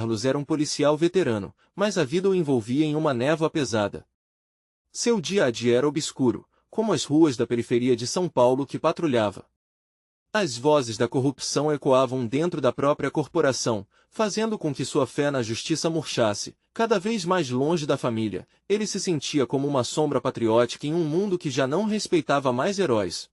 Carlos era um policial veterano, mas a vida o envolvia em uma névoa pesada. Seu dia a dia era obscuro, como as ruas da periferia de São Paulo que patrulhava. As vozes da corrupção ecoavam dentro da própria corporação, fazendo com que sua fé na justiça murchasse. Cada vez mais longe da família, ele se sentia como uma sombra patriótica em um mundo que já não respeitava mais heróis.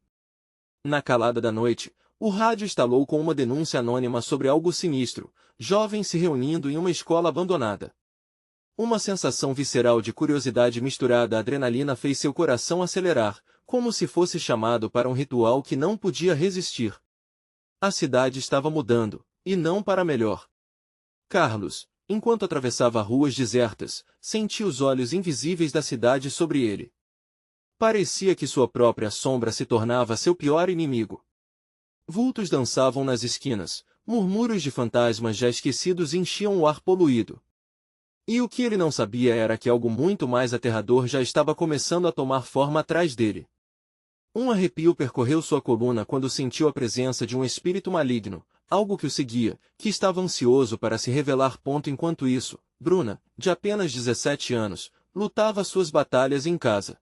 Na calada da noite, o rádio estalou com uma denúncia anônima sobre algo sinistro, jovens se reunindo em uma escola abandonada. Uma sensação visceral de curiosidade misturada à adrenalina fez seu coração acelerar, como se fosse chamado para um ritual que não podia resistir. A cidade estava mudando, e não para melhor. Carlos, enquanto atravessava ruas desertas, sentia os olhos invisíveis da cidade sobre ele. Parecia que sua própria sombra se tornava seu pior inimigo. Vultos dançavam nas esquinas, murmúrios de fantasmas já esquecidos enchiam o ar poluído. E o que ele não sabia era que algo muito mais aterrador já estava começando a tomar forma atrás dele. Um arrepio percorreu sua coluna quando sentiu a presença de um espírito maligno, algo que o seguia, que estava ansioso para se revelar. Enquanto isso, Bruna, de apenas 17 anos, lutava suas batalhas em casa.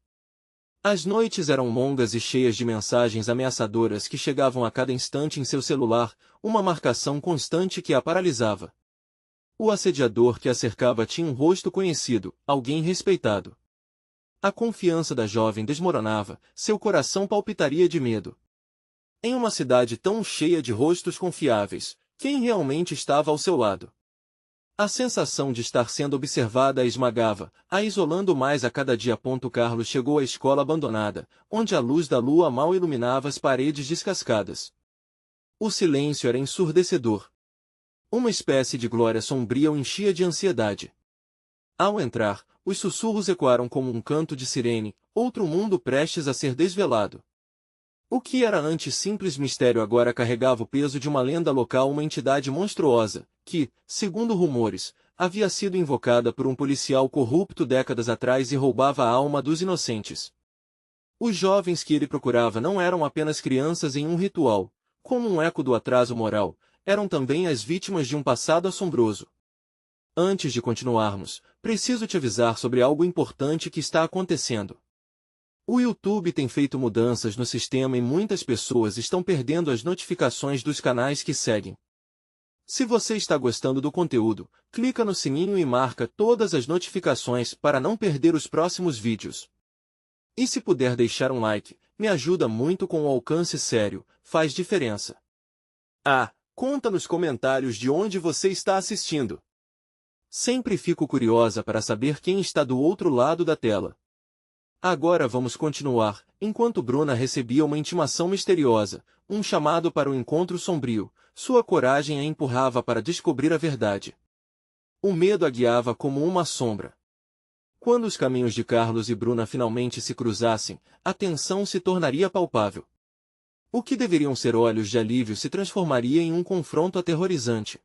As noites eram longas e cheias de mensagens ameaçadoras que chegavam a cada instante em seu celular, uma marcação constante que a paralisava. O assediador que a cercava tinha um rosto conhecido, alguém respeitado. A confiança da jovem desmoronava, seu coração palpitaria de medo. Em uma cidade tão cheia de rostos confiáveis, quem realmente estava ao seu lado? A sensação de estar sendo observada a esmagava, a isolando mais a cada dia. Carlos chegou à escola abandonada, onde a luz da lua mal iluminava as paredes descascadas. O silêncio era ensurdecedor. Uma espécie de glória sombria o enchia de ansiedade. Ao entrar, os sussurros ecoaram como um canto de sirene, outro mundo prestes a ser desvelado. O que era antes simples mistério agora carregava o peso de uma lenda local, uma entidade monstruosa, que, segundo rumores, havia sido invocada por um policial corrupto décadas atrás e roubava a alma dos inocentes. Os jovens que ele procurava não eram apenas crianças em um ritual, como um eco do atraso moral, eram também as vítimas de um passado assombroso. Antes de continuarmos, preciso te avisar sobre algo importante que está acontecendo. O YouTube tem feito mudanças no sistema e muitas pessoas estão perdendo as notificações dos canais que seguem. Se você está gostando do conteúdo, clica no sininho e marca todas as notificações para não perder os próximos vídeos. E se puder deixar um like, me ajuda muito com o alcance sério, faz diferença. Conta nos comentários de onde você está assistindo. Sempre fico curiosa para saber quem está do outro lado da tela. Agora vamos continuar. Enquanto Bruna recebia uma intimação misteriosa, um chamado para um encontro sombrio, sua coragem a empurrava para descobrir a verdade. O medo a guiava como uma sombra. Quando os caminhos de Carlos e Bruna finalmente se cruzassem, a tensão se tornaria palpável. O que deveriam ser olhos de alívio se transformaria em um confronto aterrorizante.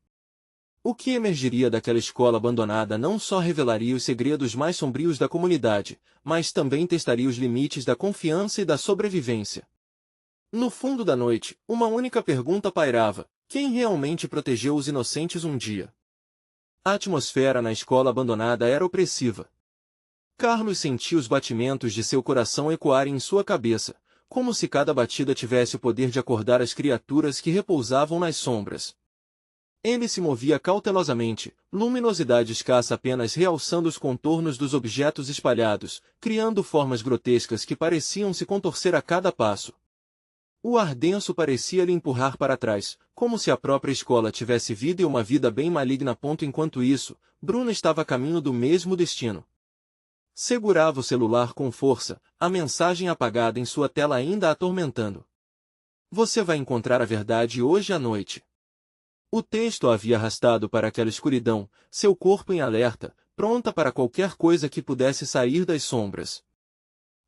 O que emergiria daquela escola abandonada não só revelaria os segredos mais sombrios da comunidade, mas também testaria os limites da confiança e da sobrevivência. No fundo da noite, uma única pergunta pairava: quem realmente protegeu os inocentes um dia? A atmosfera na escola abandonada era opressiva. Carlos sentia os batimentos de seu coração ecoarem em sua cabeça, como se cada batida tivesse o poder de acordar as criaturas que repousavam nas sombras. Ele se movia cautelosamente, luminosidade escassa apenas realçando os contornos dos objetos espalhados, criando formas grotescas que pareciam se contorcer a cada passo. O ar denso parecia lhe empurrar para trás, como se a própria escola tivesse vida e uma vida bem maligna. Enquanto isso, Bruna estava a caminho do mesmo destino. Segurava o celular com força, a mensagem apagada em sua tela ainda a atormentando. Você vai encontrar a verdade hoje à noite. O texto a havia arrastado para aquela escuridão, seu corpo em alerta, pronta para qualquer coisa que pudesse sair das sombras.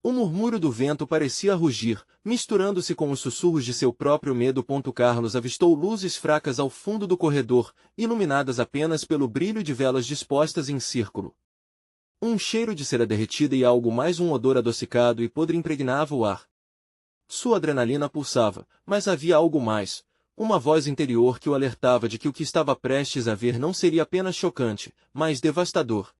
O murmúrio do vento parecia rugir, misturando-se com os sussurros de seu próprio medo. Carlos avistou luzes fracas ao fundo do corredor, iluminadas apenas pelo brilho de velas dispostas em círculo. Um cheiro de cera derretida e algo mais, um odor adocicado e podre impregnava o ar. Sua adrenalina pulsava, mas havia algo mais. uma voz interior que o alertava de que o que estava prestes a ver não seria apenas chocante, mas devastador.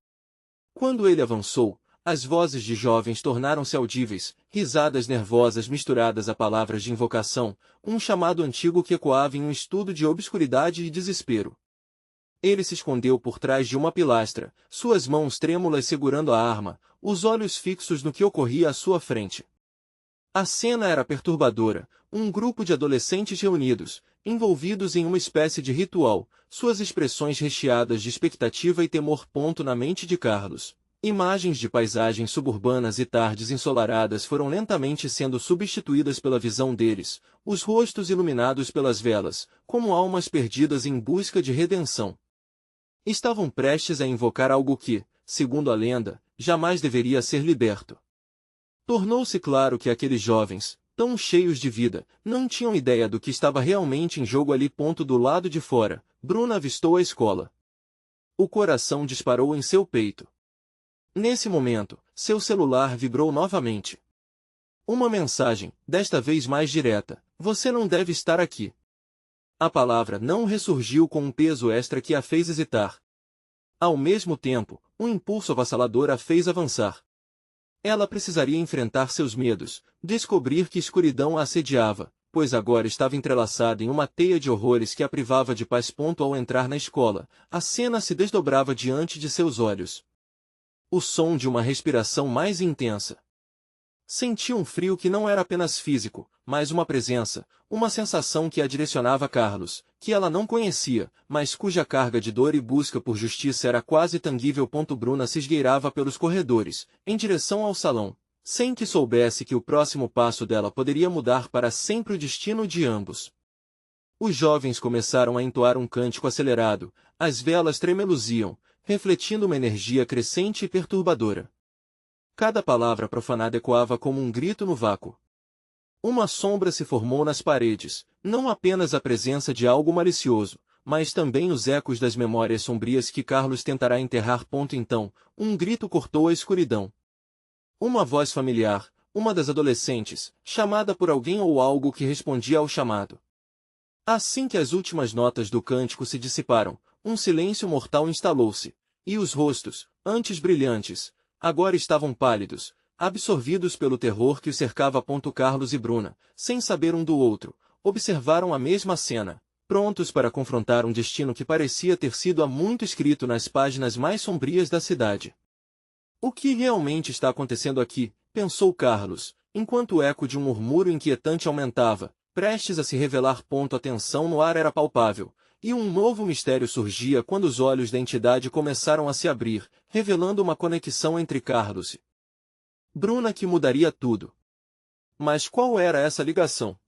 Quando ele avançou, as vozes de jovens tornaram-se audíveis, risadas nervosas misturadas a palavras de invocação, um chamado antigo que ecoava em um estudo de obscuridade e desespero. Ele se escondeu por trás de uma pilastra, suas mãos trêmulas segurando a arma, os olhos fixos no que ocorria à sua frente. A cena era perturbadora, um grupo de adolescentes reunidos, envolvidos em uma espécie de ritual, suas expressões recheadas de expectativa e temor. Na mente de Carlos, imagens de paisagens suburbanas e tardes ensolaradas foram lentamente sendo substituídas pela visão deles, os rostos iluminados pelas velas, como almas perdidas em busca de redenção. Estavam prestes a invocar algo que, segundo a lenda, jamais deveria ser liberto. Tornou-se claro que aqueles jovens, tão cheios de vida, não tinham ideia do que estava realmente em jogo ali. Do lado de fora, Bruna avistou a escola. O coração disparou em seu peito. Nesse momento, seu celular vibrou novamente. Uma mensagem, desta vez mais direta: "Você não deve estar aqui." A palavra não ressurgiu com um peso extra que a fez hesitar. Ao mesmo tempo, um impulso avassalador a fez avançar. Ela precisaria enfrentar seus medos, descobrir que escuridão a assediava, pois agora estava entrelaçada em uma teia de horrores que a privava de paz. Ao entrar na escola, a cena se desdobrava diante de seus olhos. O som de uma respiração mais intensa. Sentiu um frio que não era apenas físico, mas uma presença, uma sensação que a direcionava a Carlos, que ela não conhecia, mas cuja carga de dor e busca por justiça era quase tangível. Bruna se esgueirava pelos corredores, em direção ao salão, sem que soubesse que o próximo passo dela poderia mudar para sempre o destino de ambos. Os jovens começaram a entoar um cântico acelerado, as velas tremeluziam, refletindo uma energia crescente e perturbadora. Cada palavra profanada ecoava como um grito no vácuo. Uma sombra se formou nas paredes, não apenas a presença de algo malicioso, mas também os ecos das memórias sombrias que Carlos tentará enterrar. Então, um grito cortou a escuridão. Uma voz familiar, uma das adolescentes, chamada por alguém ou algo que respondia ao chamado. Assim que as últimas notas do cântico se dissiparam, um silêncio mortal instalou-se, e os rostos, antes brilhantes, agora estavam pálidos, absorvidos pelo terror que os cercava. Carlos e Bruna, sem saber um do outro, observaram a mesma cena, prontos para confrontar um destino que parecia ter sido há muito escrito nas páginas mais sombrias da cidade. O que realmente está acontecendo aqui? Pensou Carlos, enquanto o eco de um murmúrio inquietante aumentava, prestes a se revelar. A tensão no ar era palpável, e um novo mistério surgia quando os olhos da entidade começaram a se abrir, revelando uma conexão entre Carlos e Bruna que mudaria tudo. Mas qual era essa ligação?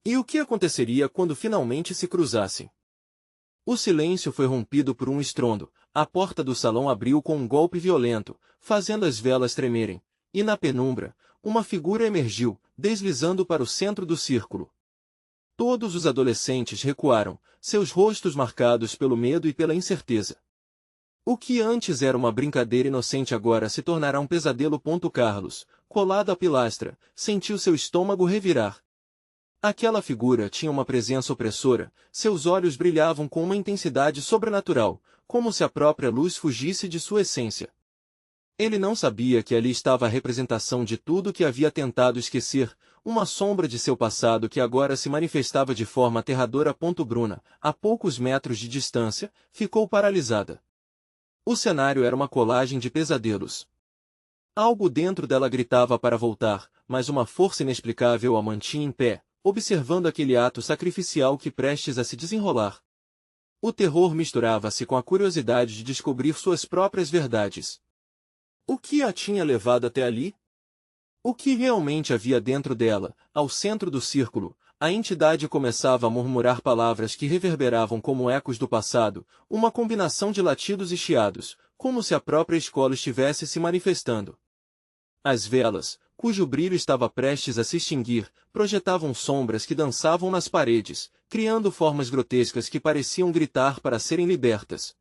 E o que aconteceria quando finalmente se cruzassem? O silêncio foi rompido por um estrondo, a porta do salão abriu com um golpe violento, fazendo as velas tremerem, e na penumbra, uma figura emergiu, deslizando para o centro do círculo. Todos os adolescentes recuaram, seus rostos marcados pelo medo e pela incerteza. O que antes era uma brincadeira inocente agora se tornará um pesadelo. Carlos, colado à pilastra, sentiu seu estômago revirar. Aquela figura tinha uma presença opressora, seus olhos brilhavam com uma intensidade sobrenatural, como se a própria luz fugisse de sua essência. Ele não sabia que ali estava a representação de tudo que havia tentado esquecer, uma sombra de seu passado que agora se manifestava de forma aterradora. Bruna, a poucos metros de distância, ficou paralisada. O cenário era uma colagem de pesadelos. Algo dentro dela gritava para voltar, mas uma força inexplicável a mantinha em pé, observando aquele ato sacrificial que prestes a se desenrolar. O terror misturava-se com a curiosidade de descobrir suas próprias verdades. O que a tinha levado até ali? O que realmente havia dentro dela? Ao centro do círculo, a entidade começava a murmurar palavras que reverberavam como ecos do passado, uma combinação de latidos e chiados, como se a própria escola estivesse se manifestando. As velas, cujo brilho estava prestes a se extinguir, projetavam sombras que dançavam nas paredes, criando formas grotescas que pareciam gritar para serem libertas.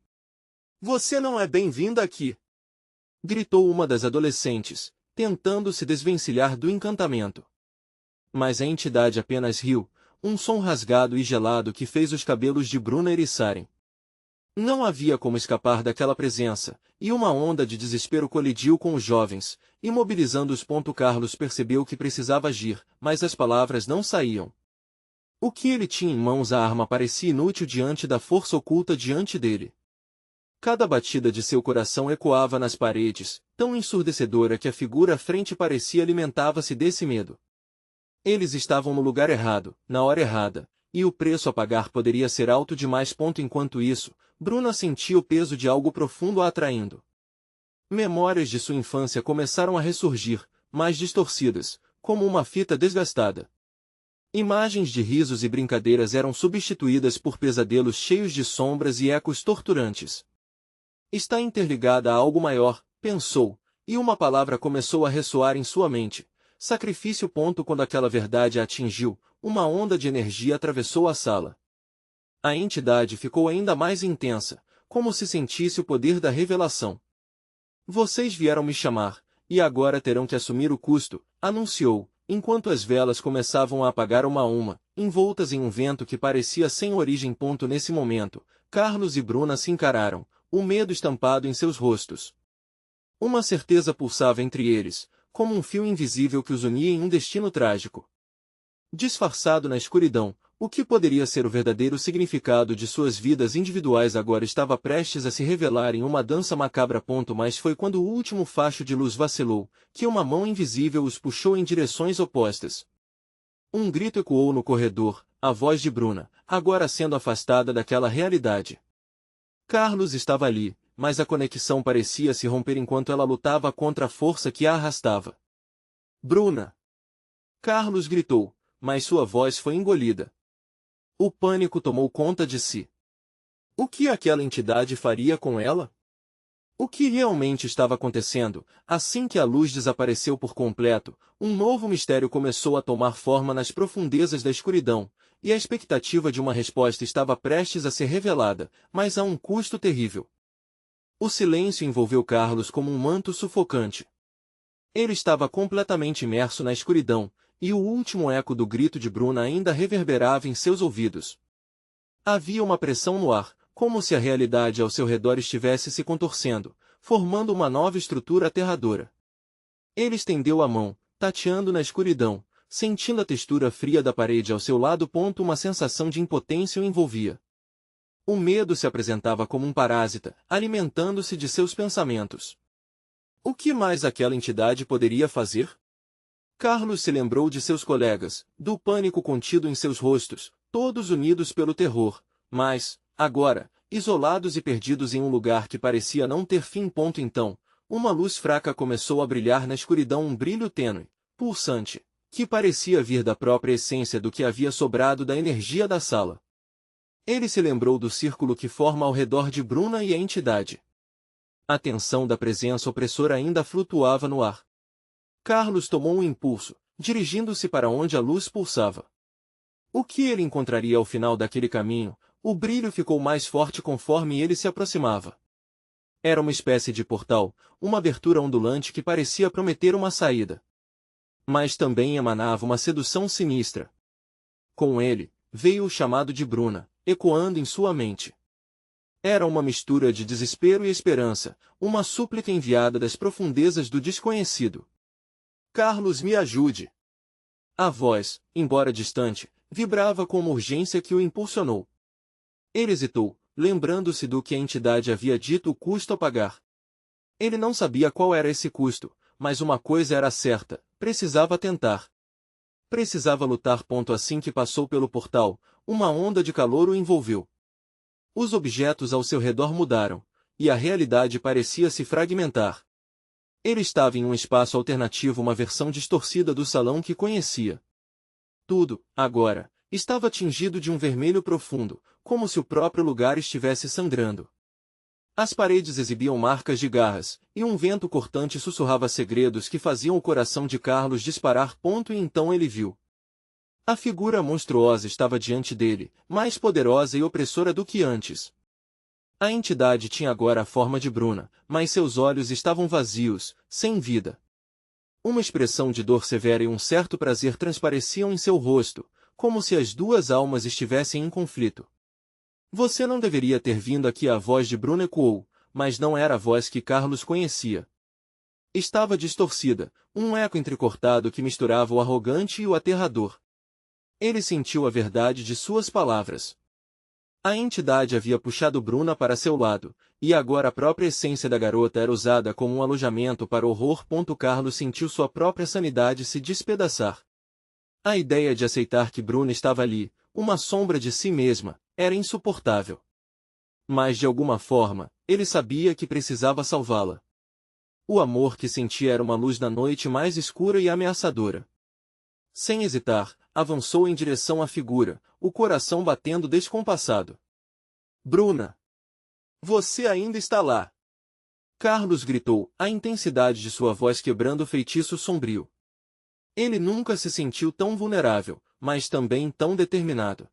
"Você não é bem-vinda aqui!" gritou uma das adolescentes, tentando se desvencilhar do encantamento. Mas a entidade apenas riu, um som rasgado e gelado que fez os cabelos de Bruna eriçarem. Não havia como escapar daquela presença, e uma onda de desespero colidiu com os jovens, imobilizando-os. Carlos percebeu que precisava agir, mas as palavras não saíam. O que ele tinha em mãos, a arma, parecia inútil diante da força oculta diante dele. Cada batida de seu coração ecoava nas paredes, tão ensurdecedora que a figura à frente parecia alimentava-se desse medo. Eles estavam no lugar errado, na hora errada, e o preço a pagar poderia ser alto demais. Enquanto isso, Bruna sentia o peso de algo profundo a atraindo. Memórias de sua infância começaram a ressurgir, mais distorcidas, como uma fita desgastada. Imagens de risos e brincadeiras eram substituídas por pesadelos cheios de sombras e ecos torturantes. Está interligada a algo maior, pensou, e uma palavra começou a ressoar em sua mente. Sacrifício. Quando aquela verdade a atingiu, uma onda de energia atravessou a sala. A entidade ficou ainda mais intensa, como se sentisse o poder da revelação. Vocês vieram me chamar, e agora terão que assumir o custo, anunciou, enquanto as velas começavam a apagar uma a uma, envoltas em um vento que parecia sem origem. Nesse momento, Carlos e Bruna se encararam, o medo estampado em seus rostos. Uma certeza pulsava entre eles, como um fio invisível que os unia em um destino trágico. Disfarçado na escuridão, o que poderia ser o verdadeiro significado de suas vidas individuais agora estava prestes a se revelar em uma dança macabra. Mas foi quando o último facho de luz vacilou, que uma mão invisível os puxou em direções opostas. Um grito ecoou no corredor, a voz de Bruna, agora sendo afastada daquela realidade. Carlos estava ali, mas a conexão parecia se romper enquanto ela lutava contra a força que a arrastava. Bruna! Carlos gritou, mas sua voz foi engolida. O pânico tomou conta de si. O que aquela entidade faria com ela? O que realmente estava acontecendo? Assim que a luz desapareceu por completo, um novo mistério começou a tomar forma nas profundezas da escuridão, e a expectativa de uma resposta estava prestes a ser revelada, mas a um custo terrível. O silêncio envolveu Carlos como um manto sufocante. Ele estava completamente imerso na escuridão, e o último eco do grito de Bruna ainda reverberava em seus ouvidos. Havia uma pressão no ar, como se a realidade ao seu redor estivesse se contorcendo, formando uma nova estrutura aterradora. Ele estendeu a mão, tateando na escuridão, sentindo a textura fria da parede ao seu lado. Uma sensação de impotência o envolvia. O medo se apresentava como um parásita, alimentando-se de seus pensamentos. O que mais aquela entidade poderia fazer? Carlos se lembrou de seus colegas, do pânico contido em seus rostos, todos unidos pelo terror, mas, agora, isolados e perdidos em um lugar que parecia não ter fim. Então, uma luz fraca começou a brilhar na escuridão, um brilho tênue, pulsante, que parecia vir da própria essência do que havia sobrado da energia da sala. Ele se lembrou do círculo que forma ao redor de Bruna e a entidade. A tensão da presença opressora ainda flutuava no ar. Carlos tomou um impulso, dirigindo-se para onde a luz pulsava. O que ele encontraria ao final daquele caminho? O brilho ficou mais forte conforme ele se aproximava. Era uma espécie de portal, uma abertura ondulante que parecia prometer uma saída. Mas também emanava uma sedução sinistra. Com ele, veio o chamado de Bruna, ecoando em sua mente. Era uma mistura de desespero e esperança, uma súplica enviada das profundezas do desconhecido. Carlos, me ajude! A voz, embora distante, vibrava com uma urgência que o impulsionou. Ele hesitou, lembrando-se do que a entidade havia dito, o custo a pagar. Ele não sabia qual era esse custo, mas uma coisa era certa, precisava tentar. Precisava lutar. Assim que passou pelo portal, uma onda de calor o envolveu. Os objetos ao seu redor mudaram, e a realidade parecia se fragmentar. Ele estava em um espaço alternativo, uma versão distorcida do salão que conhecia. Tudo, agora, estava tingido de um vermelho profundo, como se o próprio lugar estivesse sangrando. As paredes exibiam marcas de garras, e um vento cortante sussurrava segredos que faziam o coração de Carlos disparar. E então ele viu. A figura monstruosa estava diante dele, mais poderosa e opressora do que antes. A entidade tinha agora a forma de Bruna, mas seus olhos estavam vazios, sem vida. Uma expressão de dor severa e um certo prazer transpareciam em seu rosto, como se as duas almas estivessem em conflito. Você não deveria ter vindo aqui, a voz de Bruna ecoou, mas não era a voz que Carlos conhecia. Estava distorcida, um eco entrecortado que misturava o arrogante e o aterrador. Ele sentiu a verdade de suas palavras. A entidade havia puxado Bruna para seu lado, e agora a própria essência da garota era usada como um alojamento para o horror. Carlos sentiu sua própria sanidade se despedaçar. A ideia de aceitar que Bruna estava ali, uma sombra de si mesma, era insuportável. Mas de alguma forma, ele sabia que precisava salvá-la. O amor que sentia era uma luz na noite mais escura e ameaçadora. Sem hesitar, avançou em direção à figura, o coração batendo descompassado. Bruna! Você ainda está lá! Carlos gritou, a intensidade de sua voz quebrando o feitiço sombrio. Ele nunca se sentiu tão vulnerável, mas também tão determinado.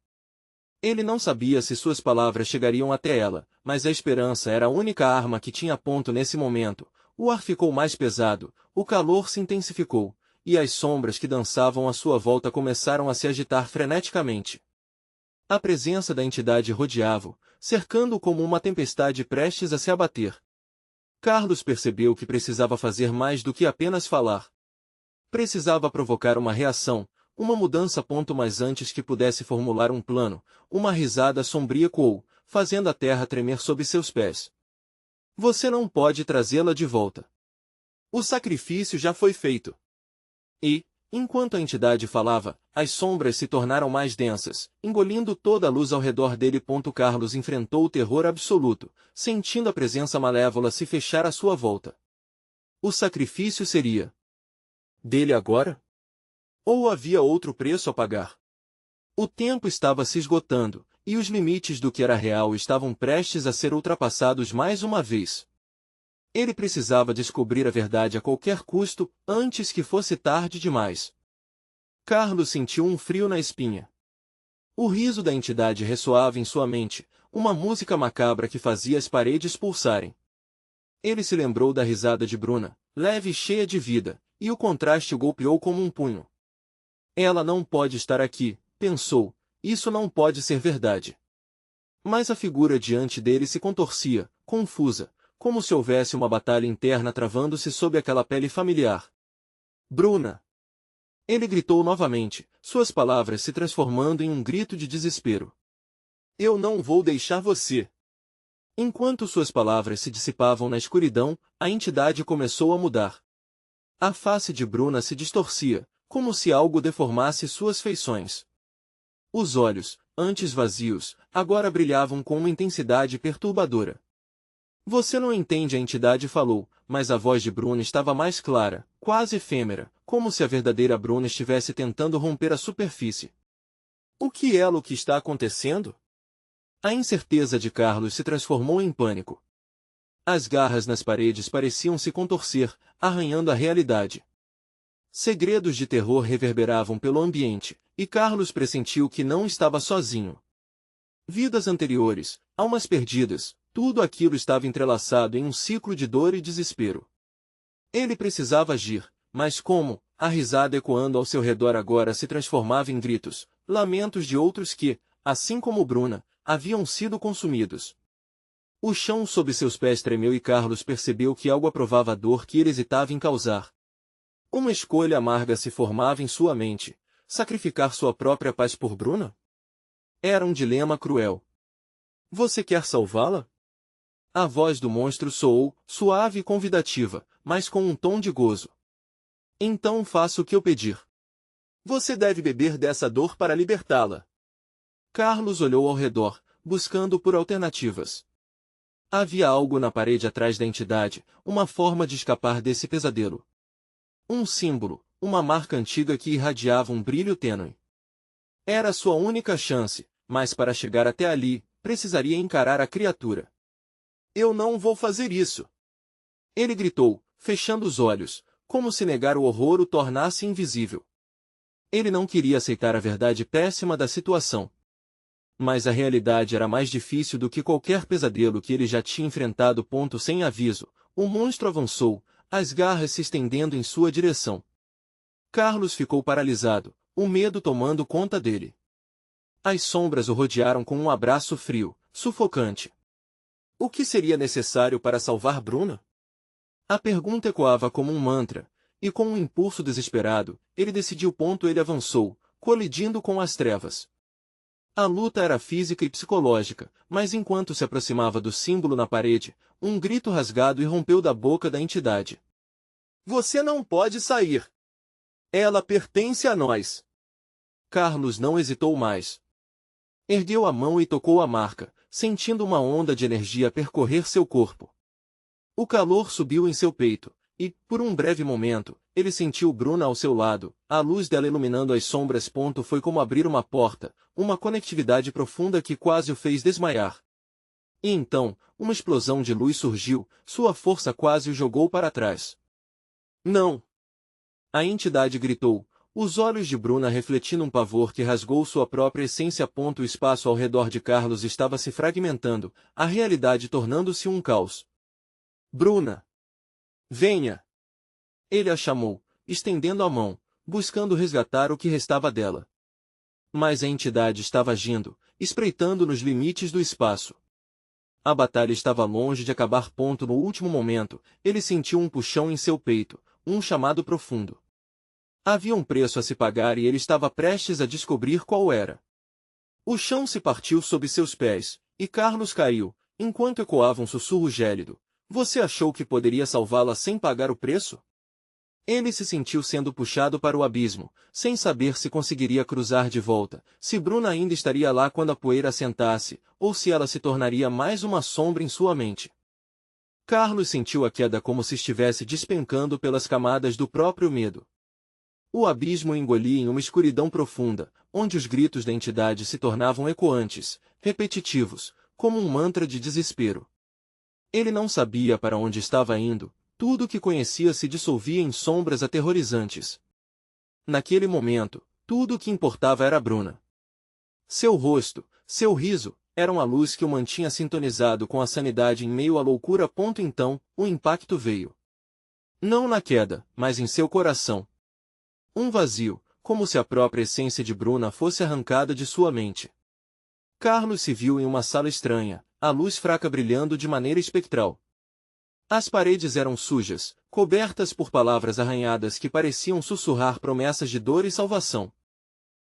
Ele não sabia se suas palavras chegariam até ela, mas a esperança era a única arma que tinha. Nesse momento, o ar ficou mais pesado, o calor se intensificou, e as sombras que dançavam à sua volta começaram a se agitar freneticamente. A presença da entidade rodeava-o, cercando-o como uma tempestade prestes a se abater. Carlos percebeu que precisava fazer mais do que apenas falar. Precisava provocar uma reação, uma mudança. Mas antes que pudesse formular um plano, uma risada sombria ecoou, fazendo a terra tremer sob seus pés. Você não pode trazê-la de volta. O sacrifício já foi feito. E, enquanto a entidade falava, as sombras se tornaram mais densas, engolindo toda a luz ao redor dele. Carlos enfrentou o terror absoluto, sentindo a presença malévola se fechar à sua volta. O sacrifício seria dele agora? Ou havia outro preço a pagar? O tempo estava se esgotando, e os limites do que era real estavam prestes a ser ultrapassados mais uma vez. Ele precisava descobrir a verdade a qualquer custo, antes que fosse tarde demais. Carlos sentiu um frio na espinha. O riso da entidade ressoava em sua mente, uma música macabra que fazia as paredes pulsarem. Ele se lembrou da risada de Bruna, leve e cheia de vida, e o contraste o golpeou como um punho. Ela não pode estar aqui, pensou, isso não pode ser verdade. Mas a figura diante dele se contorcia, confusa, como se houvesse uma batalha interna travando-se sob aquela pele familiar. Bruna! Ele gritou novamente, suas palavras se transformando em um grito de desespero. Eu não vou deixar você! Enquanto suas palavras se dissipavam na escuridão, a entidade começou a mudar. A face de Bruna se distorcia, como se algo deformasse suas feições. Os olhos, antes vazios, agora brilhavam com uma intensidade perturbadora. Você não entende, a entidade falou, mas a voz de Bruna estava mais clara, quase efêmera, como se a verdadeira Bruna estivesse tentando romper a superfície. O que está acontecendo? A incerteza de Carlos se transformou em pânico. As garras nas paredes pareciam se contorcer, arranhando a realidade. Segredos de terror reverberavam pelo ambiente, e Carlos pressentiu que não estava sozinho. Vidas anteriores, almas perdidas, tudo aquilo estava entrelaçado em um ciclo de dor e desespero. Ele precisava agir, mas como? A risada ecoando ao seu redor agora se transformava em gritos, lamentos de outros que, assim como Bruna, haviam sido consumidos. O chão sob seus pés tremeu e Carlos percebeu que algo aprovava a dor que ele hesitava em causar. Uma escolha amarga se formava em sua mente: sacrificar sua própria paz por Bruna? Era um dilema cruel. Você quer salvá-la? A voz do monstro soou, suave e convidativa, mas com um tom de gozo. Então faça o que eu pedir. Você deve beber dessa dor para libertá-la. Carlos olhou ao redor, buscando por alternativas. Havia algo na parede atrás da entidade, uma forma de escapar desse pesadelo. Um símbolo, uma marca antiga que irradiava um brilho tênue. Era sua única chance, mas para chegar até ali, precisaria encarar a criatura. Eu não vou fazer isso! Ele gritou, fechando os olhos, como se negar o horror o tornasse invisível. Ele não queria aceitar a verdade péssima da situação. Mas a realidade era mais difícil do que qualquer pesadelo que ele já tinha enfrentado. Sem aviso, o monstro avançou, as garras se estendendo em sua direção. Carlos ficou paralisado, o medo tomando conta dele. As sombras o rodearam com um abraço frio, sufocante. O que seria necessário para salvar Bruna? A pergunta ecoava como um mantra, e com um impulso desesperado, ele decidiu. Ele avançou, colidindo com as trevas. A luta era física e psicológica, mas enquanto se aproximava do símbolo na parede, um grito rasgado irrompeu da boca da entidade. Você não pode sair! Ela pertence a nós! Carlos não hesitou mais. Ergueu a mão e tocou a marca, sentindo uma onda de energia percorrer seu corpo. O calor subiu em seu peito, e, por um breve momento, ele sentiu Bruna ao seu lado, a luz dela iluminando as sombras. Foi como abrir uma porta, uma conectividade profunda que quase o fez desmaiar. E então, uma explosão de luz surgiu, sua força quase o jogou para trás. Não! A entidade gritou, os olhos de Bruna refletindo um pavor que rasgou sua própria essência. O espaço ao redor de Carlos estava se fragmentando, a realidade tornando-se um caos. Bruna! Venha! Ele a chamou, estendendo a mão, buscando resgatar o que restava dela. Mas a entidade estava agindo, espreitando nos limites do espaço. A batalha estava longe de acabar. No último momento, ele sentiu um puxão em seu peito, um chamado profundo. Havia um preço a se pagar e ele estava prestes a descobrir qual era. O chão se partiu sob seus pés, e Carlos caiu, enquanto ecoava um sussurro gélido. Você achou que poderia salvá-la sem pagar o preço? Ele se sentiu sendo puxado para o abismo, sem saber se conseguiria cruzar de volta, se Bruna ainda estaria lá quando a poeira assentasse, ou se ela se tornaria mais uma sombra em sua mente. Carlos sentiu a queda como se estivesse despencando pelas camadas do próprio medo. O abismo o engolia em uma escuridão profunda, onde os gritos da entidade se tornavam ecoantes, repetitivos, como um mantra de desespero. Ele não sabia para onde estava indo, tudo o que conhecia se dissolvia em sombras aterrorizantes. Naquele momento, tudo o que importava era Bruna. Seu rosto, seu riso, eram a luz que o mantinha sintonizado com a sanidade em meio à loucura. Então, o impacto veio. Não na queda, mas em seu coração. Um vazio, como se a própria essência de Bruna fosse arrancada de sua mente. Carlos se viu em uma sala estranha, a luz fraca brilhando de maneira espectral. As paredes eram sujas, cobertas por palavras arranhadas que pareciam sussurrar promessas de dor e salvação.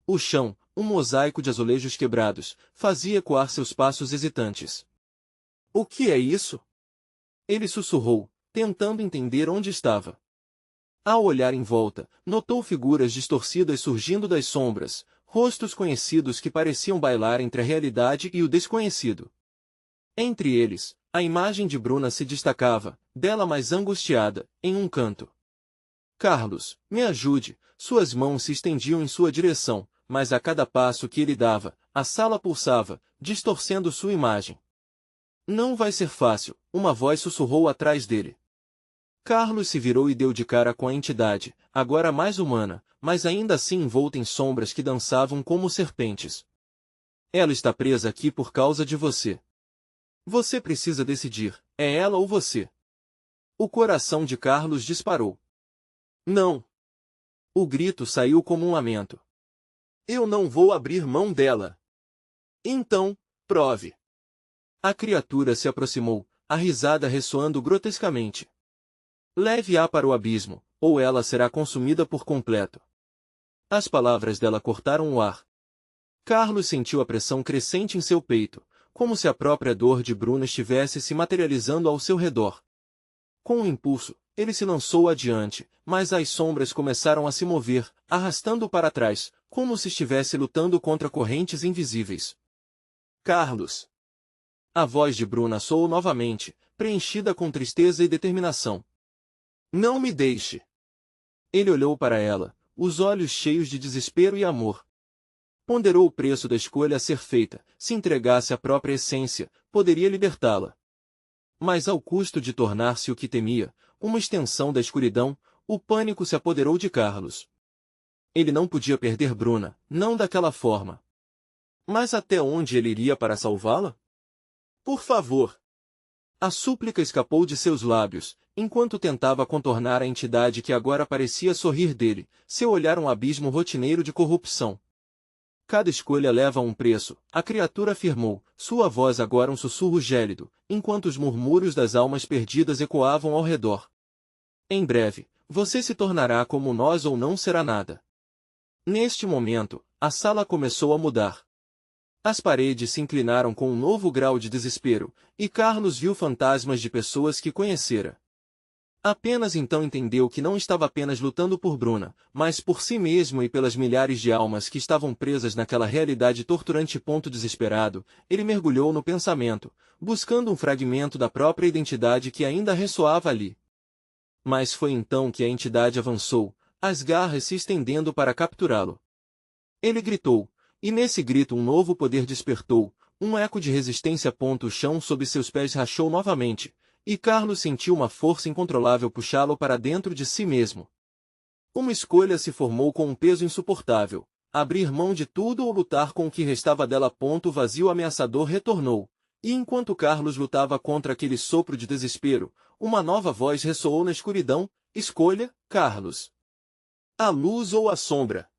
O chão, um mosaico de azulejos quebrados, fazia ecoar seus passos hesitantes. O que é isso? Ele sussurrou, tentando entender onde estava. Ao olhar em volta, notou figuras distorcidas surgindo das sombras, rostos conhecidos que pareciam bailar entre a realidade e o desconhecido. Entre eles, a imagem de Bruna se destacava, dela mais angustiada, em um canto. Carlos, me ajude, suas mãos se estendiam em sua direção, mas a cada passo que ele dava, a sala pulsava, distorcendo sua imagem. Não vai ser fácil, uma voz sussurrou atrás dele. Carlos se virou e deu de cara com a entidade, agora mais humana, mas ainda assim envolta em sombras que dançavam como serpentes. Ela está presa aqui por causa de você. Você precisa decidir, é ela ou você. O coração de Carlos disparou. Não! O grito saiu como um lamento. Eu não vou abrir mão dela. Então, prove. A criatura se aproximou, a risada ressoando grotescamente. Leve-a para o abismo, ou ela será consumida por completo. As palavras dela cortaram o ar. Carlos sentiu a pressão crescente em seu peito, como se a própria dor de Bruna estivesse se materializando ao seu redor. Com um impulso, ele se lançou adiante, mas as sombras começaram a se mover, arrastando-o para trás, como se estivesse lutando contra correntes invisíveis. Carlos! A voz de Bruna soou novamente, preenchida com tristeza e determinação. Não me deixe! Ele olhou para ela, os olhos cheios de desespero e amor. Ponderou o preço da escolha a ser feita, se entregasse à própria essência, poderia libertá-la. Mas ao custo de tornar-se o que temia, uma extensão da escuridão, o pânico se apoderou de Carlos. Ele não podia perder Bruna, não daquela forma. Mas até onde ele iria para salvá-la? Por favor! A súplica escapou de seus lábios, enquanto tentava contornar a entidade que agora parecia sorrir dele, seu olhar um abismo rotineiro de corrupção. Cada escolha leva a um preço, a criatura afirmou, sua voz agora um sussurro gélido, enquanto os murmúrios das almas perdidas ecoavam ao redor. Em breve, você se tornará como nós ou não será nada. Neste momento, a sala começou a mudar. As paredes se inclinaram com um novo grau de desespero, e Carlos viu fantasmas de pessoas que conhecera. Apenas então entendeu que não estava apenas lutando por Bruna, mas por si mesmo e pelas milhares de almas que estavam presas naquela realidade torturante. Desesperado, ele mergulhou no pensamento, buscando um fragmento da própria identidade que ainda ressoava ali. Mas foi então que a entidade avançou, as garras se estendendo para capturá-lo. Ele gritou, e nesse grito um novo poder despertou, um eco de resistência. O chão sob seus pés rachou novamente, e Carlos sentiu uma força incontrolável puxá-lo para dentro de si mesmo. Uma escolha se formou com um peso insuportável, abrir mão de tudo ou lutar com o que restava dela. O vazio ameaçador retornou, e enquanto Carlos lutava contra aquele sopro de desespero, uma nova voz ressoou na escuridão, escolha, Carlos. A luz ou a sombra.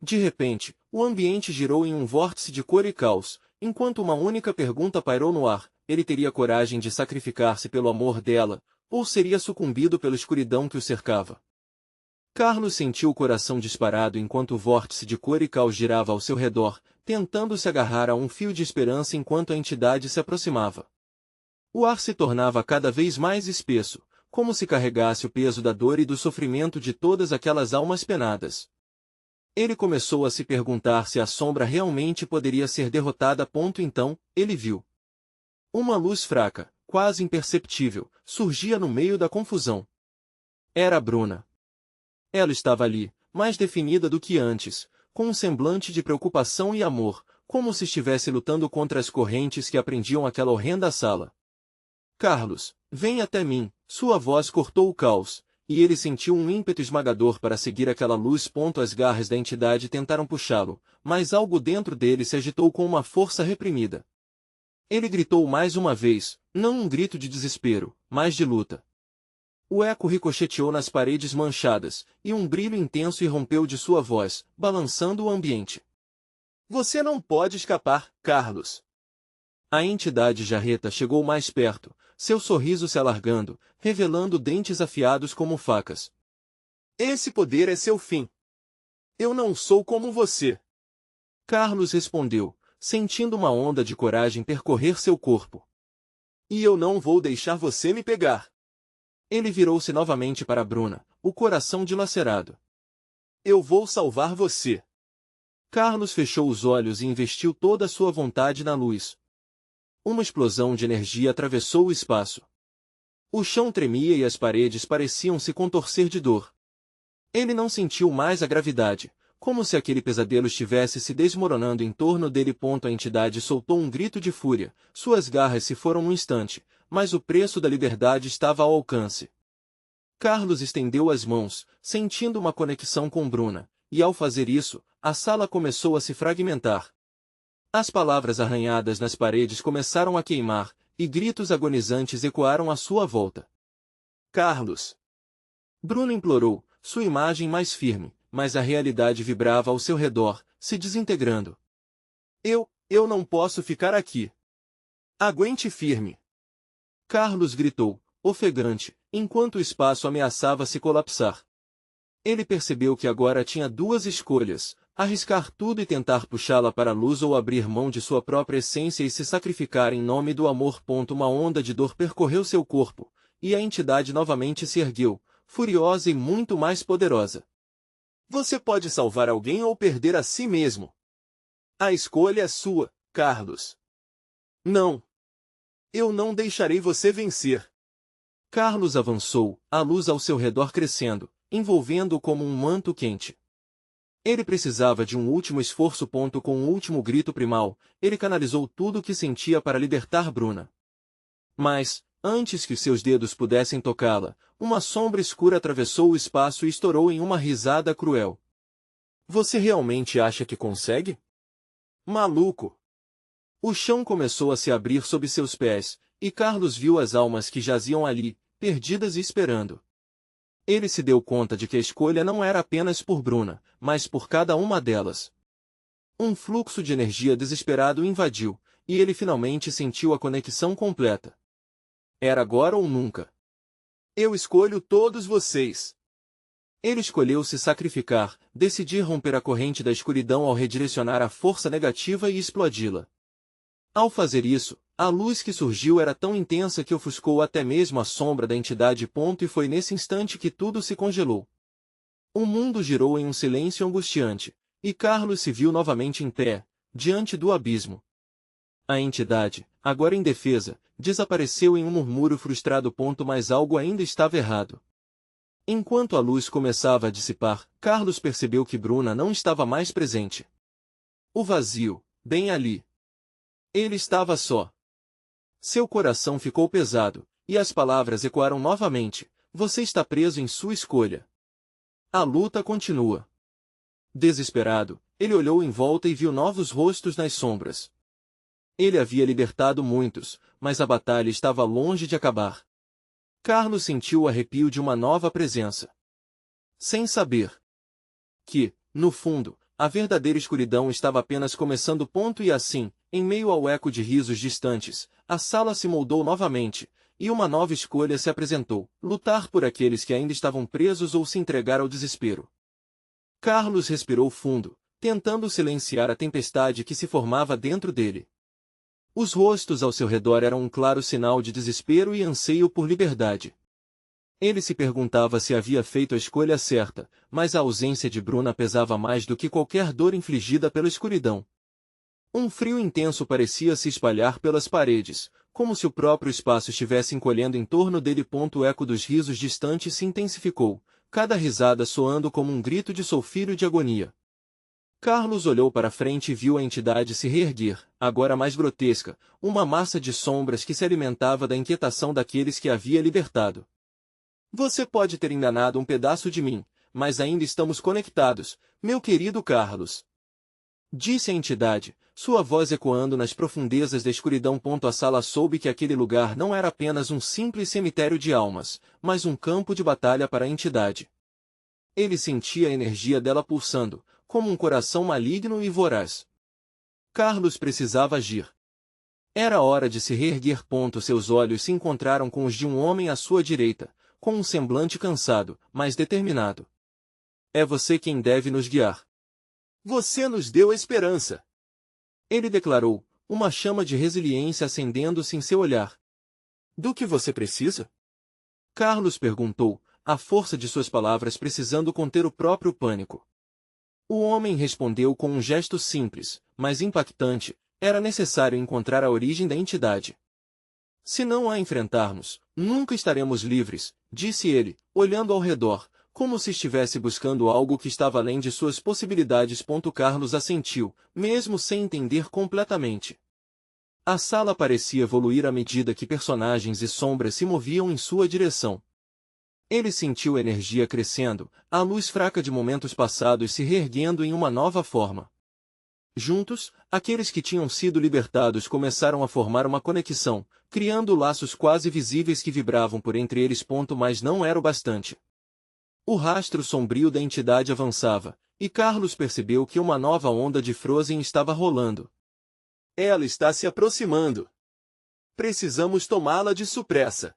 De repente, o ambiente girou em um vórtice de cor e caos, enquanto uma única pergunta pairou no ar: ele teria coragem de sacrificar-se pelo amor dela, ou seria sucumbido pela escuridão que o cercava? Carlos sentiu o coração disparado enquanto o vórtice de cor e caos girava ao seu redor, tentando se agarrar a um fio de esperança enquanto a entidade se aproximava. O ar se tornava cada vez mais espesso, como se carregasse o peso da dor e do sofrimento de todas aquelas almas penadas. Ele começou a se perguntar se a sombra realmente poderia ser derrotada. Então, ele viu. Uma luz fraca, quase imperceptível, surgia no meio da confusão. Era Bruna. Ela estava ali, mais definida do que antes, com um semblante de preocupação e amor, como se estivesse lutando contra as correntes que a prendiam àquela horrenda sala. Carlos, vem até mim, sua voz cortou o caos, e ele sentiu um ímpeto esmagador para seguir aquela luz. As garras da entidade tentaram puxá-lo, mas algo dentro dele se agitou com uma força reprimida. Ele gritou mais uma vez, não um grito de desespero, mas de luta. O eco ricocheteou nas paredes manchadas, e um brilho intenso irrompeu de sua voz, balançando o ambiente. Você não pode escapar, Carlos. A entidade jarreta chegou mais perto, seu sorriso se alargando, revelando dentes afiados como facas. Esse poder é seu fim. Eu não sou como você. Carlos respondeu, sentindo uma onda de coragem percorrer seu corpo. E eu não vou deixar você me pegar. Ele virou-se novamente para Bruna, o coração dilacerado. Eu vou salvar você. Carlos fechou os olhos e investiu toda a sua vontade na luz. Uma explosão de energia atravessou o espaço. O chão tremia e as paredes pareciam se contorcer de dor. Ele não sentiu mais a gravidade, como se aquele pesadelo estivesse se desmoronando em torno dele. A entidade soltou um grito de fúria, suas garras se foram num instante, mas o preço da liberdade estava ao alcance. Carlos estendeu as mãos, sentindo uma conexão com Bruna, e ao fazer isso, a sala começou a se fragmentar. As palavras arranhadas nas paredes começaram a queimar, e gritos agonizantes ecoaram à sua volta. Carlos! Bruna implorou, sua imagem mais firme, mas a realidade vibrava ao seu redor, se desintegrando. Eu não posso ficar aqui. Aguente firme! Carlos gritou, ofegante, enquanto o espaço ameaçava se colapsar. Ele percebeu que agora tinha duas escolhas: arriscar tudo e tentar puxá-la para a luz ou abrir mão de sua própria essência e se sacrificar em nome do amor. Uma onda de dor percorreu seu corpo, e a entidade novamente se ergueu, furiosa e muito mais poderosa. Você pode salvar alguém ou perder a si mesmo. A escolha é sua, Carlos. Não. Eu não deixarei você vencer. Carlos avançou, a luz ao seu redor crescendo, envolvendo-o como um manto quente. Ele precisava de um último esforço. Com um último grito primal, ele canalizou tudo o que sentia para libertar Bruna. Mas, antes que seus dedos pudessem tocá-la, uma sombra escura atravessou o espaço e estourou em uma risada cruel. Você realmente acha que consegue? Maluco! O chão começou a se abrir sob seus pés, e Carlos viu as almas que jaziam ali, perdidas e esperando. Ele se deu conta de que a escolha não era apenas por Bruna, mas por cada uma delas. Um fluxo de energia desesperado o invadiu, e ele finalmente sentiu a conexão completa. Era agora ou nunca. Eu escolho todos vocês. Ele escolheu se sacrificar, decidir romper a corrente da escuridão ao redirecionar a força negativa e explodi-la. Ao fazer isso, a luz que surgiu era tão intensa que ofuscou até mesmo a sombra da entidade. E foi nesse instante que tudo se congelou. O mundo girou em um silêncio angustiante, e Carlos se viu novamente em pé, diante do abismo. A entidade, agora indefesa, desapareceu em um murmúrio frustrado. Mas algo ainda estava errado. Enquanto a luz começava a dissipar, Carlos percebeu que Bruna não estava mais presente. O vazio, bem ali. Ele estava só. Seu coração ficou pesado, e as palavras ecoaram novamente: você está preso em sua escolha. A luta continua. Desesperado, ele olhou em volta e viu novos rostos nas sombras. Ele havia libertado muitos, mas a batalha estava longe de acabar. Carlos sentiu o arrepio de uma nova presença. Sem saber que, no fundo, a verdadeira escuridão estava apenas começando. E assim, em meio ao eco de risos distantes, a sala se moldou novamente, e uma nova escolha se apresentou: lutar por aqueles que ainda estavam presos ou se entregar ao desespero. Carlos respirou fundo, tentando silenciar a tempestade que se formava dentro dele. Os rostos ao seu redor eram um claro sinal de desespero e anseio por liberdade. Ele se perguntava se havia feito a escolha certa, mas a ausência de Bruna pesava mais do que qualquer dor infligida pela escuridão. Um frio intenso parecia se espalhar pelas paredes, como se o próprio espaço estivesse encolhendo em torno dele. O eco dos risos distantes se intensificou, cada risada soando como um grito de sulfírio de agonia. Carlos olhou para frente e viu a entidade se reerguer, agora mais grotesca, uma massa de sombras que se alimentava da inquietação daqueles que havia libertado. Você pode ter enganado um pedaço de mim, mas ainda estamos conectados, meu querido Carlos. Disse a entidade, sua voz ecoando nas profundezas da escuridão. A sala soube que aquele lugar não era apenas um simples cemitério de almas, mas um campo de batalha para a entidade. Ele sentia a energia dela pulsando, como um coração maligno e voraz. Carlos precisava agir. Era hora de se reerguer. Seus olhos se encontraram com os de um homem à sua direita, com um semblante cansado, mas determinado. É você quem deve nos guiar. Você nos deu a esperança. Ele declarou, uma chama de resiliência acendendo-se em seu olhar. Do que você precisa? Carlos perguntou, a força de suas palavras precisando conter o próprio pânico. O homem respondeu com um gesto simples, mas impactante: era necessário encontrar a origem da entidade. Se não a enfrentarmos, nunca estaremos livres, disse ele, olhando ao redor, como se estivesse buscando algo que estava além de suas possibilidades. Carlos assentiu, mesmo sem entender completamente. A sala parecia evoluir à medida que personagens e sombras se moviam em sua direção. Ele sentiu a energia crescendo, a luz fraca de momentos passados se reerguendo em uma nova forma. Juntos, aqueles que tinham sido libertados começaram a formar uma conexão, criando laços quase visíveis que vibravam por entre eles. Mas não era o bastante. O rastro sombrio da entidade avançava, e Carlos percebeu que uma nova onda de Frozen estava rolando. Ela está se aproximando. Precisamos tomá-la de surpresa!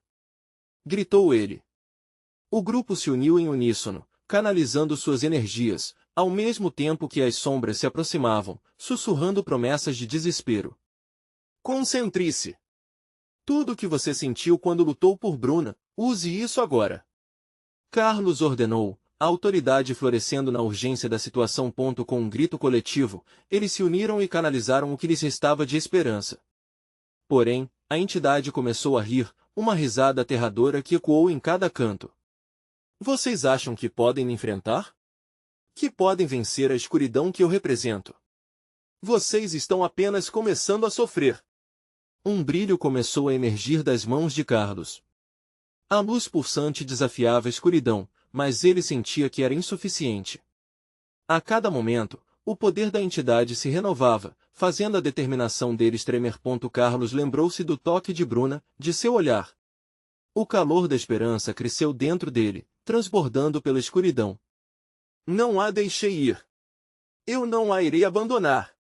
Gritou ele. O grupo se uniu em uníssono, canalizando suas energias, ao mesmo tempo que as sombras se aproximavam, sussurrando promessas de desespero. Concentre-se! Tudo o que você sentiu quando lutou por Bruna, use isso agora! Carlos ordenou, a autoridade florescendo na urgência da situação. Com um grito coletivo, eles se uniram e canalizaram o que lhes restava de esperança. Porém, a entidade começou a rir, uma risada aterradora que ecoou em cada canto. Vocês acham que podem me enfrentar? Que podem vencer a escuridão que eu represento? Vocês estão apenas começando a sofrer. Um brilho começou a emergir das mãos de Carlos. A luz pulsante desafiava a escuridão, mas ele sentia que era insuficiente. A cada momento, o poder da entidade se renovava, fazendo a determinação deles tremer. Carlos lembrou-se do toque de Bruna, de seu olhar. O calor da esperança cresceu dentro dele, transbordando pela escuridão. Não a deixei ir. Eu não a irei abandonar.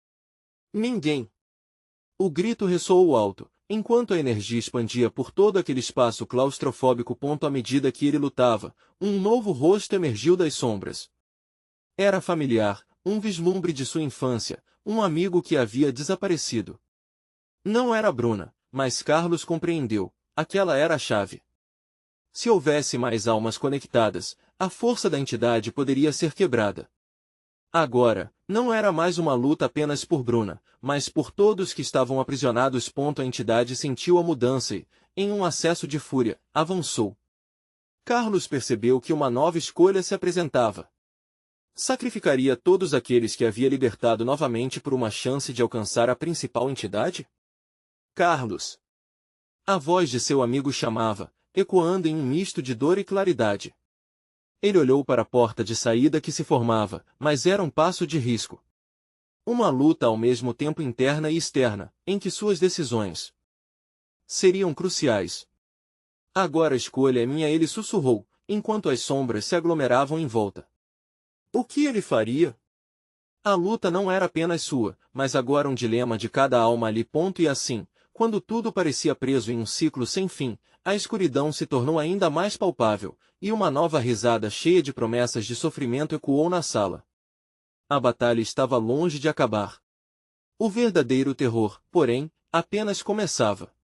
Ninguém. O grito ressoou alto, enquanto a energia expandia por todo aquele espaço claustrofóbico. À medida que ele lutava, um novo rosto emergiu das sombras. Era familiar, um vislumbre de sua infância, um amigo que havia desaparecido. Não era Bruna, mas Carlos compreendeu, aquela era a chave. Se houvesse mais almas conectadas, a força da entidade poderia ser quebrada. Agora, não era mais uma luta apenas por Bruna, mas por todos que estavam aprisionados. A entidade sentiu a mudança e, em um acesso de fúria, avançou. Carlos percebeu que uma nova escolha se apresentava. Sacrificaria todos aqueles que havia libertado novamente por uma chance de alcançar a principal entidade? Carlos! A voz de seu amigo chamava, ecoando em um misto de dor e claridade. Ele olhou para a porta de saída que se formava, mas era um passo de risco. Uma luta ao mesmo tempo interna e externa, em que suas decisões seriam cruciais. Agora a escolha é minha, ele sussurrou, enquanto as sombras se aglomeravam em volta. O que ele faria? A luta não era apenas sua, mas agora um dilema de cada alma ali. E assim, quando tudo parecia preso em um ciclo sem fim, a escuridão se tornou ainda mais palpável, e uma nova risada cheia de promessas de sofrimento ecoou na sala. A batalha estava longe de acabar. O verdadeiro terror, porém, apenas começava.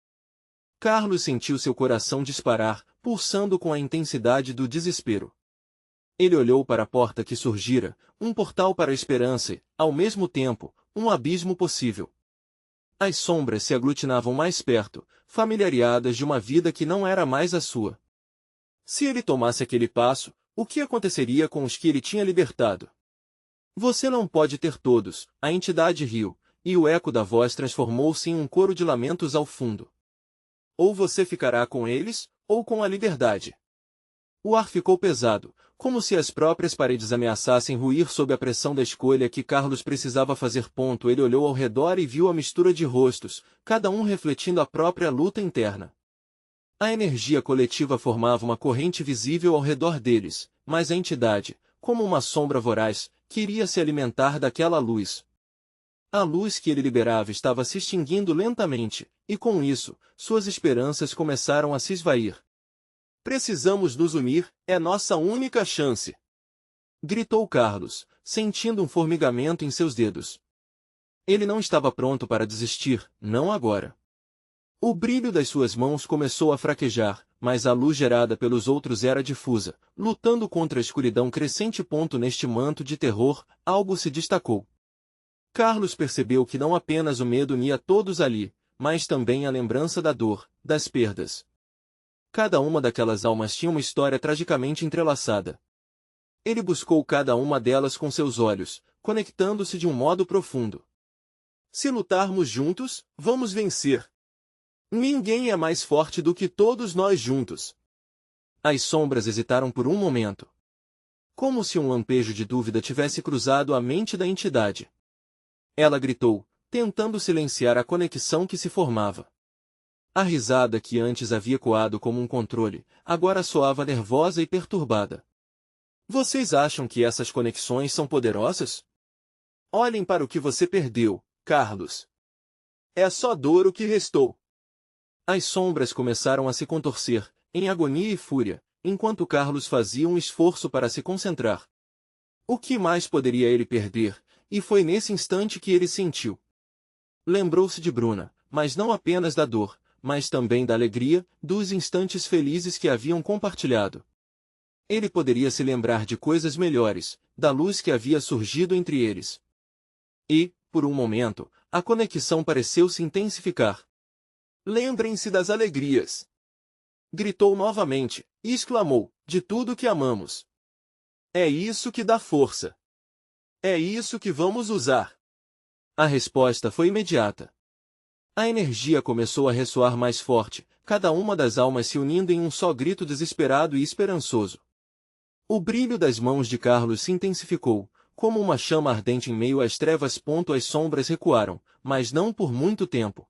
Carlos sentiu seu coração disparar, pulsando com a intensidade do desespero. Ele olhou para a porta que surgira, um portal para a esperança e, ao mesmo tempo, um abismo possível. As sombras se aglutinavam mais perto, familiariadas de uma vida que não era mais a sua. Se ele tomasse aquele passo, o que aconteceria com os que ele tinha libertado? Você não pode ter todos, a entidade riu, e o eco da voz transformou-se em um coro de lamentos ao fundo. Ou você ficará com eles, ou com a liberdade. O ar ficou pesado, como se as próprias paredes ameaçassem ruir sob a pressão da escolha que Carlos precisava fazer. Ele olhou ao redor e viu a mistura de rostos, cada um refletindo a própria luta interna. A energia coletiva formava uma corrente visível ao redor deles, mas a entidade, como uma sombra voraz, queria se alimentar daquela luz. A luz que ele liberava estava se extinguindo lentamente, e com isso, suas esperanças começaram a se esvair. Precisamos nos unir, é nossa única chance! Gritou Carlos, sentindo um formigamento em seus dedos. Ele não estava pronto para desistir, não agora. O brilho das suas mãos começou a fraquejar, mas a luz gerada pelos outros era difusa, lutando contra a escuridão crescente. Neste manto de terror, algo se destacou. Carlos percebeu que não apenas o medo unia todos ali, mas também a lembrança da dor, das perdas. Cada uma daquelas almas tinha uma história tragicamente entrelaçada. Ele buscou cada uma delas com seus olhos, conectando-se de um modo profundo. Se lutarmos juntos, vamos vencer. Ninguém é mais forte do que todos nós juntos. As sombras hesitaram por um momento. Como se um lampejo de dúvida tivesse cruzado a mente da entidade. Ela gritou, tentando silenciar a conexão que se formava. A risada que antes havia ecoado como um controle, agora soava nervosa e perturbada. Vocês acham que essas conexões são poderosas? Olhem para o que você perdeu, Carlos. É só dor o que restou. As sombras começaram a se contorcer, em agonia e fúria, enquanto Carlos fazia um esforço para se concentrar. O que mais poderia ele perder? E foi nesse instante que ele sentiu. Lembrou-se de Bruna, mas não apenas da dor, mas também da alegria, dos instantes felizes que haviam compartilhado. Ele poderia se lembrar de coisas melhores, da luz que havia surgido entre eles. E, por um momento, a conexão pareceu se intensificar. Lembrem-se das alegrias! Gritou novamente, e exclamou, de tudo que amamos. É isso que dá força. É isso que vamos usar. A resposta foi imediata. A energia começou a ressoar mais forte, cada uma das almas se unindo em um só grito desesperado e esperançoso. O brilho das mãos de Carlos se intensificou, como uma chama ardente em meio às trevas. As sombras recuaram, mas não por muito tempo.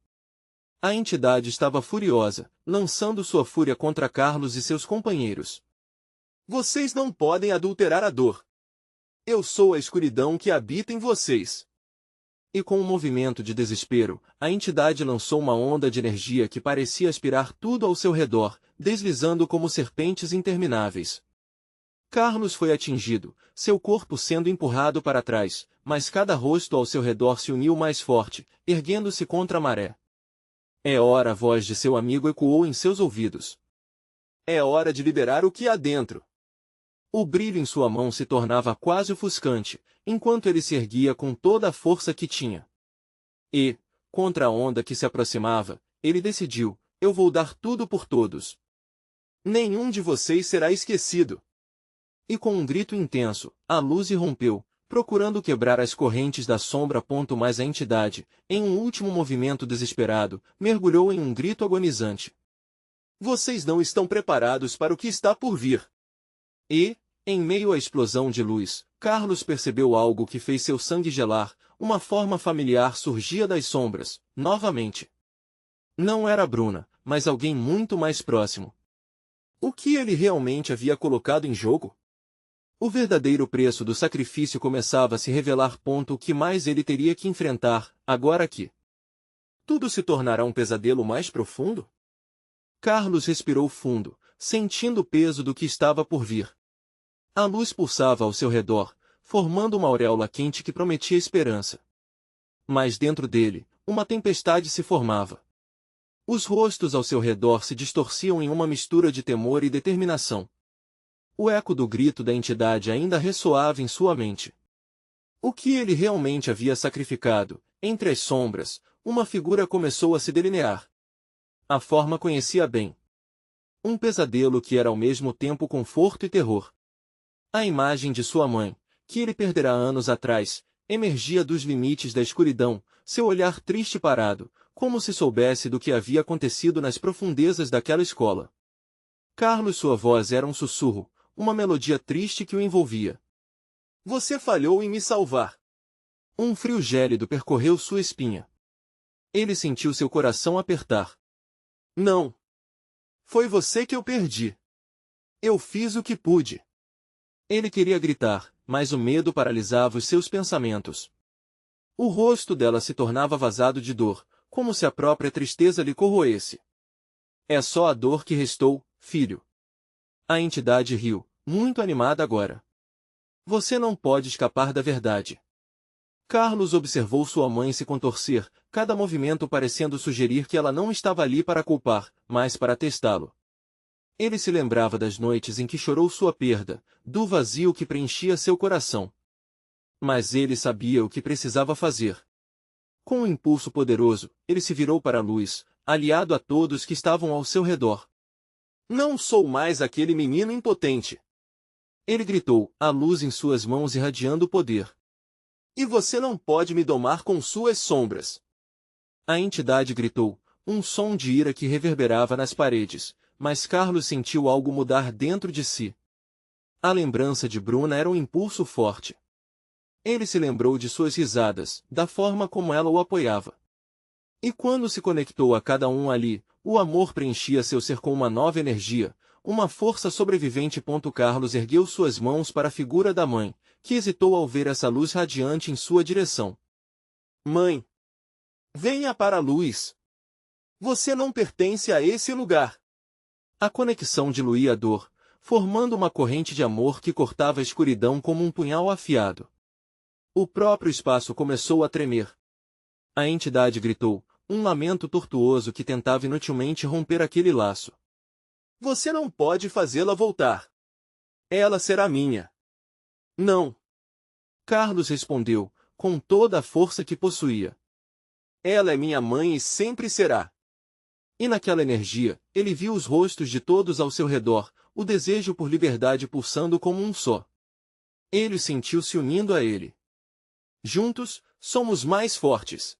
A entidade estava furiosa, lançando sua fúria contra Carlos e seus companheiros. Vocês não podem adulterar a dor. Eu sou a escuridão que habita em vocês. E com um movimento de desespero, a entidade lançou uma onda de energia que parecia aspirar tudo ao seu redor, deslizando como serpentes intermináveis. Carlos foi atingido, seu corpo sendo empurrado para trás, mas cada rosto ao seu redor se uniu mais forte, erguendo-se contra a maré. É hora, a voz de seu amigo ecoou em seus ouvidos. É hora de liberar o que há dentro. O brilho em sua mão se tornava quase ofuscante, enquanto ele se erguia com toda a força que tinha. E, contra a onda que se aproximava, ele decidiu: eu vou dar tudo por todos. Nenhum de vocês será esquecido. E com um grito intenso, a luz irrompeu, procurando quebrar as correntes da sombra. Mas a entidade, em um último movimento desesperado, mergulhou em um grito agonizante. Vocês não estão preparados para o que está por vir. E, em meio à explosão de luz, Carlos percebeu algo que fez seu sangue gelar. Uma forma familiar surgia das sombras, novamente. Não era Bruna, mas alguém muito mais próximo. O que ele realmente havia colocado em jogo? O verdadeiro preço do sacrifício começava a se revelar. O que mais ele teria que enfrentar, agora que tudo se tornará um pesadelo mais profundo? Carlos respirou fundo, sentindo o peso do que estava por vir. A luz pulsava ao seu redor, formando uma auréola quente que prometia esperança. Mas dentro dele, uma tempestade se formava. Os rostos ao seu redor se distorciam em uma mistura de temor e determinação. O eco do grito da entidade ainda ressoava em sua mente. O que ele realmente havia sacrificado? Entre as sombras, uma figura começou a se delinear. A forma conhecia bem. Um pesadelo que era ao mesmo tempo conforto e terror. A imagem de sua mãe, que ele perdera anos atrás, emergia dos limites da escuridão, seu olhar triste parado, como se soubesse do que havia acontecido nas profundezas daquela escola. Carlos, sua voz era um sussurro, uma melodia triste que o envolvia. Você falhou em me salvar. Um frio gélido percorreu sua espinha. Ele sentiu seu coração apertar. Não. Foi você que eu perdi. Eu fiz o que pude. Ele queria gritar, mas o medo paralisava os seus pensamentos. O rosto dela se tornava vazado de dor, como se a própria tristeza lhe corroesse. É só a dor que restou, filho. A entidade riu, muito animada agora. Você não pode escapar da verdade. Carlos observou sua mãe se contorcer, cada movimento parecendo sugerir que ela não estava ali para culpar, mas para testá-lo. Ele se lembrava das noites em que chorou sua perda, do vazio que preenchia seu coração. Mas ele sabia o que precisava fazer. Com um impulso poderoso, ele se virou para a luz, aliado a todos que estavam ao seu redor. Não sou mais aquele menino impotente. Ele gritou, a luz em suas mãos irradiando poder. E você não pode me domar com suas sombras. A entidade gritou, um som de ira que reverberava nas paredes, mas Carlos sentiu algo mudar dentro de si. A lembrança de Bruna era um impulso forte. Ele se lembrou de suas risadas, da forma como ela o apoiava. E quando se conectou a cada um ali, o amor preenchia seu ser com uma nova energia, uma força sobrevivente. Carlos ergueu suas mãos para a figura da mãe, que hesitou ao ver essa luz radiante em sua direção. Mãe! Venha para a luz! Você não pertence a esse lugar! A conexão diluía a dor, formando uma corrente de amor que cortava a escuridão como um punhal afiado. O próprio espaço começou a tremer. A entidade gritou, um lamento tortuoso que tentava inutilmente romper aquele laço. Você não pode fazê-la voltar. Ela será minha. Não. Carlos respondeu, com toda a força que possuía. Ela é minha mãe e sempre será. E naquela energia, ele viu os rostos de todos ao seu redor, o desejo por liberdade pulsando como um só. Ele sentiu se unindo a ele. Juntos, somos mais fortes.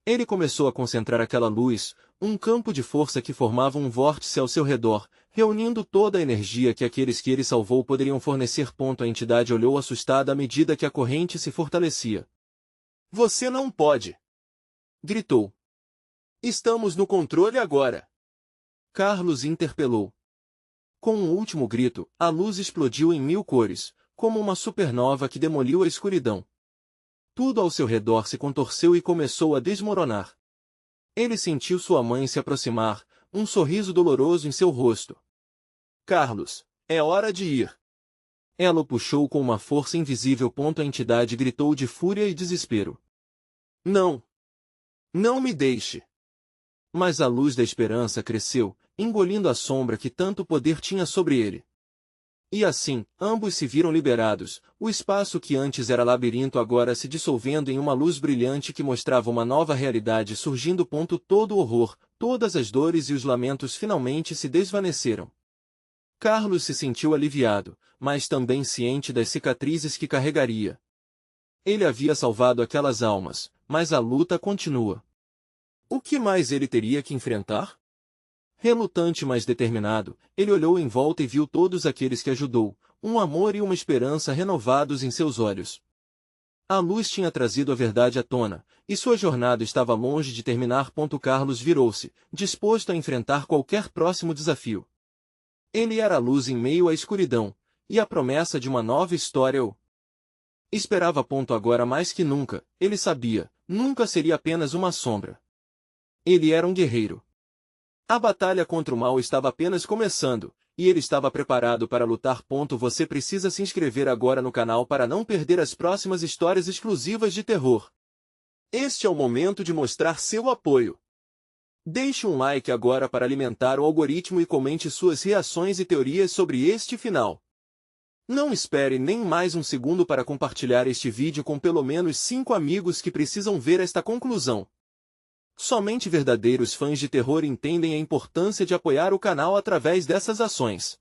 Ele começou a concentrar aquela luz, um campo de força que formava um vórtice ao seu redor, reunindo toda a energia que aqueles que ele salvou poderiam fornecer. A entidade olhou assustada à medida que a corrente se fortalecia. Você não pode! Gritou. Estamos no controle agora! Carlos interpelou. Com um último grito, a luz explodiu em 1000 cores, como uma supernova que demoliu a escuridão. Tudo ao seu redor se contorceu e começou a desmoronar. Ele sentiu sua mãe se aproximar, um sorriso doloroso em seu rosto. Carlos, é hora de ir. Ela o puxou com uma força invisível. A entidade gritou de fúria e desespero. Não! Não me deixe! Mas a luz da esperança cresceu, engolindo a sombra que tanto poder tinha sobre ele. E assim, ambos se viram liberados, o espaço que antes era labirinto agora se dissolvendo em uma luz brilhante que mostrava uma nova realidade surgindo. Todo o horror, todas as dores e os lamentos finalmente se desvaneceram. Carlos se sentiu aliviado, mas também ciente das cicatrizes que carregaria. Ele havia salvado aquelas almas, mas a luta continua. O que mais ele teria que enfrentar? Relutante mas determinado, ele olhou em volta e viu todos aqueles que ajudou, um amor e uma esperança renovados em seus olhos. A luz tinha trazido a verdade à tona, e sua jornada estava longe de terminar. Carlos virou-se, disposto a enfrentar qualquer próximo desafio. Ele era a luz em meio à escuridão, e a promessa de uma nova história o esperava. Agora mais que nunca, ele sabia, nunca seria apenas uma sombra. Ele era um guerreiro. A batalha contra o mal estava apenas começando, e ele estava preparado para lutar. Você precisa se inscrever agora no canal para não perder as próximas histórias exclusivas de terror. Este é o momento de mostrar seu apoio. Deixe um like agora para alimentar o algoritmo e comente suas reações e teorias sobre este final. Não espere nem mais um segundo para compartilhar este vídeo com pelo menos 5 amigos que precisam ver esta conclusão. Somente verdadeiros fãs de terror entendem a importância de apoiar o canal através dessas ações.